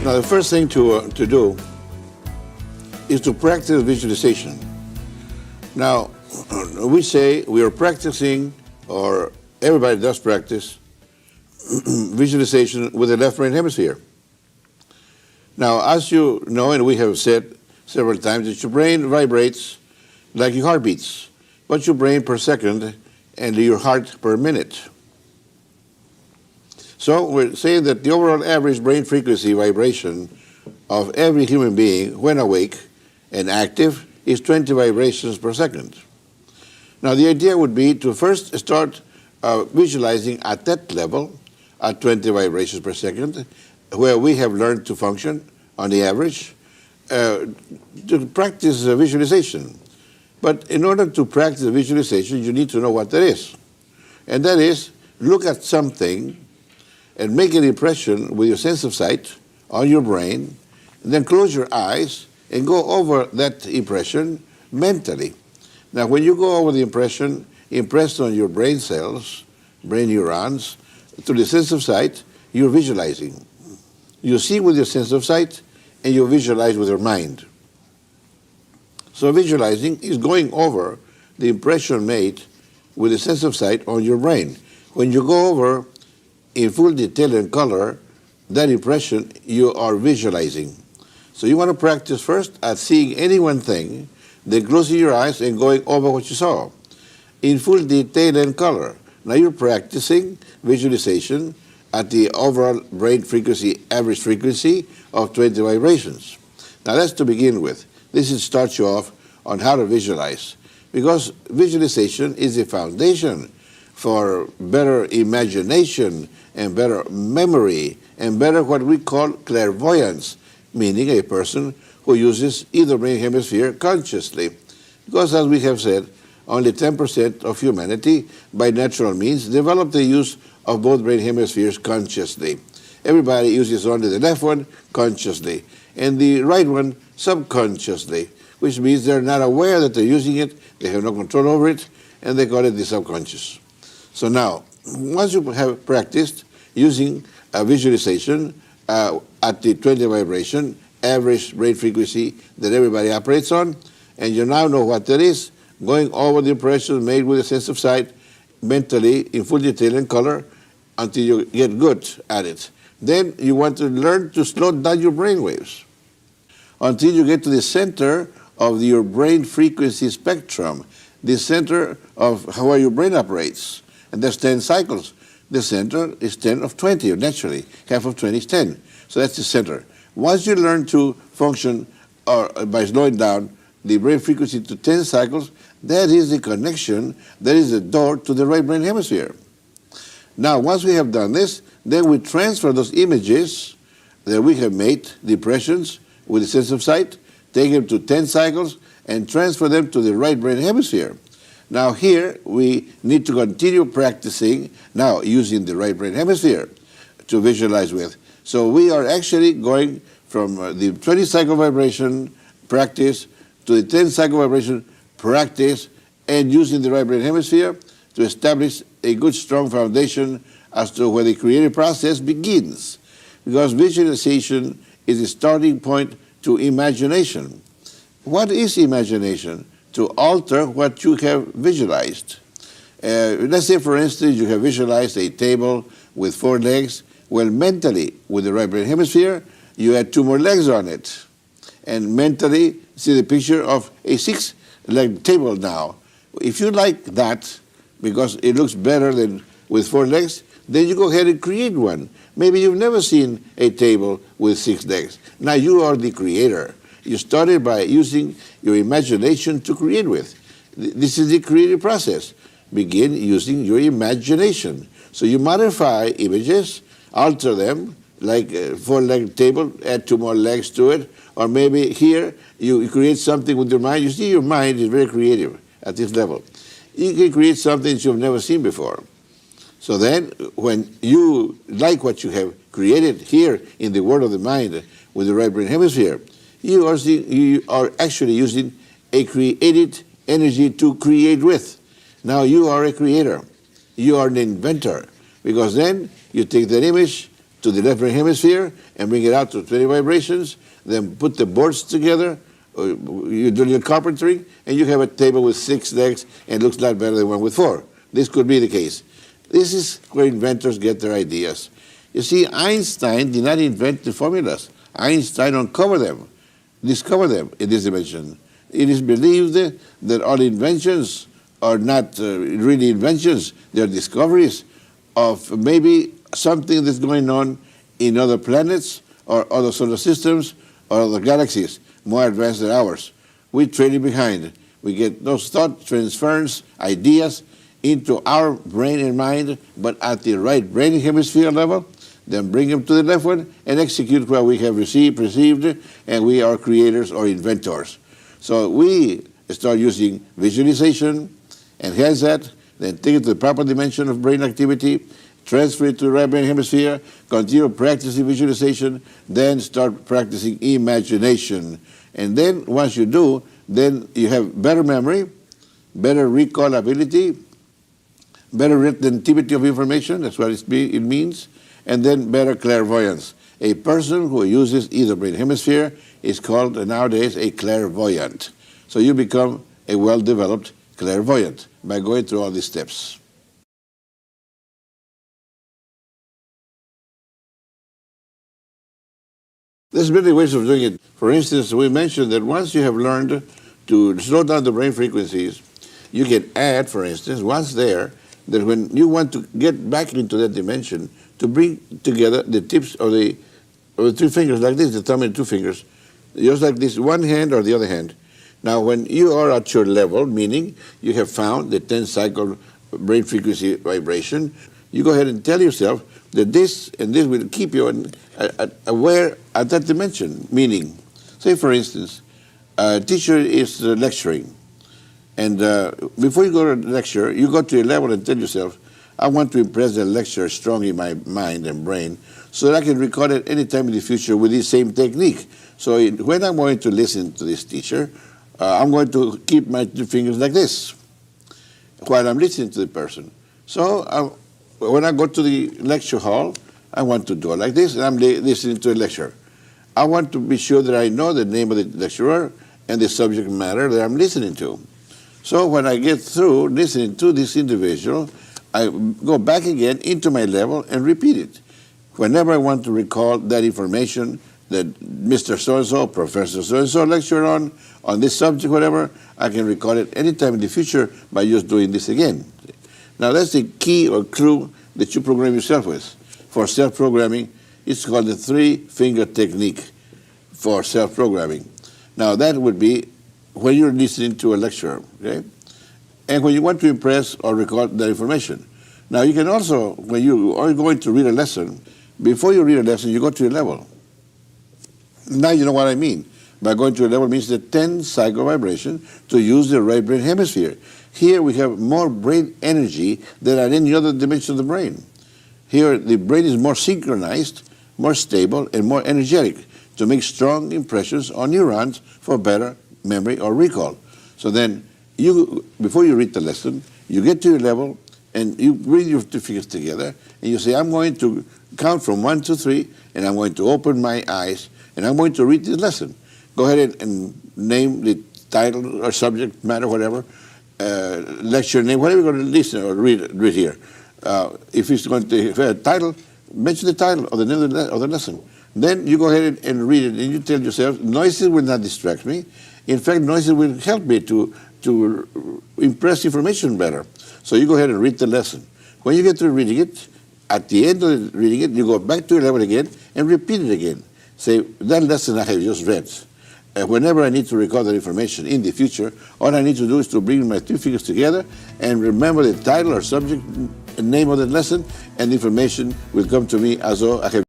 Now, the first thing to do is to practice visualization. Now, we say we are practicing, or everybody does practice, visualization with the left brain hemisphere. Now, as you know, and we have said several times, that your brain vibrates like your heart beats, but your brain per second and your heart per minute. So we're saying that the overall average brain frequency vibration of every human being when awake and active is 20 vibrations per second. Now the idea would be to first start visualizing at that level, at 20 vibrations per second, where we have learned to function on the average, to practice visualization. But in order to practice visualization, you need to know what that is. And that is, look at something and make an impression with your sense of sight on your brain, and then close your eyes and go over that impression mentally. Now, when you go over the impression impressed on your brain cells, brain neurons, through the sense of sight, you're visualizing. You see with your sense of sight, and you visualize with your mind. So visualizing is going over the impression made with the sense of sight on your brain. When you go over in full detail and color that impression, you are visualizing. So you want to practice first at seeing any one thing, then closing your eyes and going over what you saw in full detail and color. Now you're practicing visualization at the overall brain frequency, average frequency of 20 vibrations. Now that's to begin with. This starts you off on how to visualize, because visualization is the foundation for better imagination and better memory and better what we call clairvoyance, meaning a person who uses either brain hemisphere consciously. Because as we have said, only 10% of humanity by natural means develop the use of both brain hemispheres consciously. Everybody uses only the left one consciously and the right one subconsciously, which means they're not aware that they're using it, they have no control over it, and they call it the subconscious. So now, once you have practiced using a visualization at the 20 vibration, average brain frequency that everybody operates on, and you now know what that is, going over the impressions made with a sense of sight, mentally, in full detail and color, until you get good at it. Then you want to learn to slow down your brain waves until you get to the center of your brain frequency spectrum, the center of how your brain operates. And there's 10 cycles. The center is 10 of 20, naturally. Half of 20 is 10. So that's the center. Once you learn to function by slowing down the brain frequency to 10 cycles, that is the connection, that is the door to the right brain hemisphere. Now, once we have done this, then we transfer those images that we have made, the impressions, with the sense of sight, take them to 10 cycles, and transfer them to the right brain hemisphere. Now here, we need to continue practicing, now using the right brain hemisphere to visualize with. So we are actually going from the 20 cycle vibration practice to the 10 cycle vibration practice, and using the right brain hemisphere to establish a good, strong foundation as to where the creative process begins. Because visualization is the starting point to imagination. What is imagination? To alter what you have visualized. Let's say, for instance, you have visualized a table with 4 legs. Well, mentally, with the right brain hemisphere, you add 2 more legs on it. And mentally, see the picture of a 6-legged table now. If you like that, because it looks better than with 4 legs, then you go ahead and create one. Maybe you've never seen a table with 6 legs. Now you are the creator. You started by using your imagination to create with. This is the creative process. Begin using your imagination. So you modify images, alter them, like a 4-legged table, add 2 more legs to it, or maybe here you create something with your mind. You see, your mind is very creative at this level. You can create something that you've never seen before. So then, when you like what you have created here in the world of the mind with the right brain hemisphere, you are actually using a created energy to create with. Now you are a creator. You are an inventor. Because then you take that image, to the left brain hemisphere and bring it out to 20 vibrations, then put the boards together, you do your carpentry, and you have a table with 6 legs and it looks a lot better than one with 4. This could be the case. This is where inventors get their ideas. You see, Einstein did not invent the formulas. Einstein uncovered them, discovered them in this dimension. It is believed that all inventions are not really inventions. They're discoveries of maybe something that's going on in other planets or other solar systems or other galaxies more advanced than ours. We trail it behind. We get those thought transference, ideas into our brain and mind, but at the right brain hemisphere level, then bring them to the left one and execute what we have perceived, and we are creators or inventors. So we start using visualization, enhance that, then take it to the proper dimension of brain activity, transfer it to the right brain hemisphere, continue practicing visualization, then start practicing imagination. And then once you do, then you have better memory, better recall ability, better retentivity of information, that's what it means, and then better clairvoyance. A person who uses either brain hemisphere is called nowadays a clairvoyant. So you become a well-developed clairvoyant by going through all these steps. There's many ways of doing it. For instance, we mentioned that once you have learned to slow down the brain frequencies, you can add, for instance, once there, that when you want to get back into that dimension, to bring together the tips of the 3 fingers like this, the thumb and 2 fingers, just like this, one hand or the other hand. Now, when you are at your level, meaning you have found the 10-cycle brain frequency vibration, you go ahead and tell yourself that this and this will keep you aware at that dimension. Meaning, say for instance, a teacher is lecturing, and before you go to the lecture, you go to your level and tell yourself, I want to impress the lecturer strongly in my mind and brain so that I can record it any time in the future with this same technique. So when I'm going to listen to this teacher, I'm going to keep my 2 fingers like this while I'm listening to the person. So when I go to the lecture hall, I want to do it like this, and I'm listening to a lecture. I want to be sure that I know the name of the lecturer and the subject matter that I'm listening to. So when I get through listening to this individual, I go back again into my level and repeat it. Whenever I want to recall that information that Mr. So-and-so, Professor so-and-so lectured on this subject, whatever, I can recall it anytime in the future by just doing this again. Now that's the key or clue that you program yourself with. For self-programming, it's called the 3-finger technique for self-programming. Now that would be when you're listening to a lecture, okay? And when you want to impress or record that information. Now you can also, when you are going to read a lesson, before you read a lesson, you go to your level. Now you know what I mean. By going to a level means the 10-cycle vibration to use the right brain hemisphere. Here we have more brain energy than at any other dimension of the brain. Here the brain is more synchronized, more stable, and more energetic to make strong impressions on neurons for better memory or recall. So then, before you read the lesson, you get to your level and you bring your 2 fingers together and you say, I'm going to count from 1 to 3 and I'm going to open my eyes and I'm going to read this lesson. Go ahead and name the title or subject matter, whatever, lecture name, whatever you're going to listen or read here. If it's going to have a title, mention the title or the name of the lesson. Then you go ahead and read it and you tell yourself, noises will not distract me. In fact, noises will help me to impress information better. So you go ahead and read the lesson. When you get to reading it, at the end of reading it, you go back to your level again and repeat it again. Say, that lesson I have just read. Whenever I need to record that information in the future, all I need to do is to bring my 2 fingers together and remember the title or subject, name of the lesson, and the information will come to me as though I have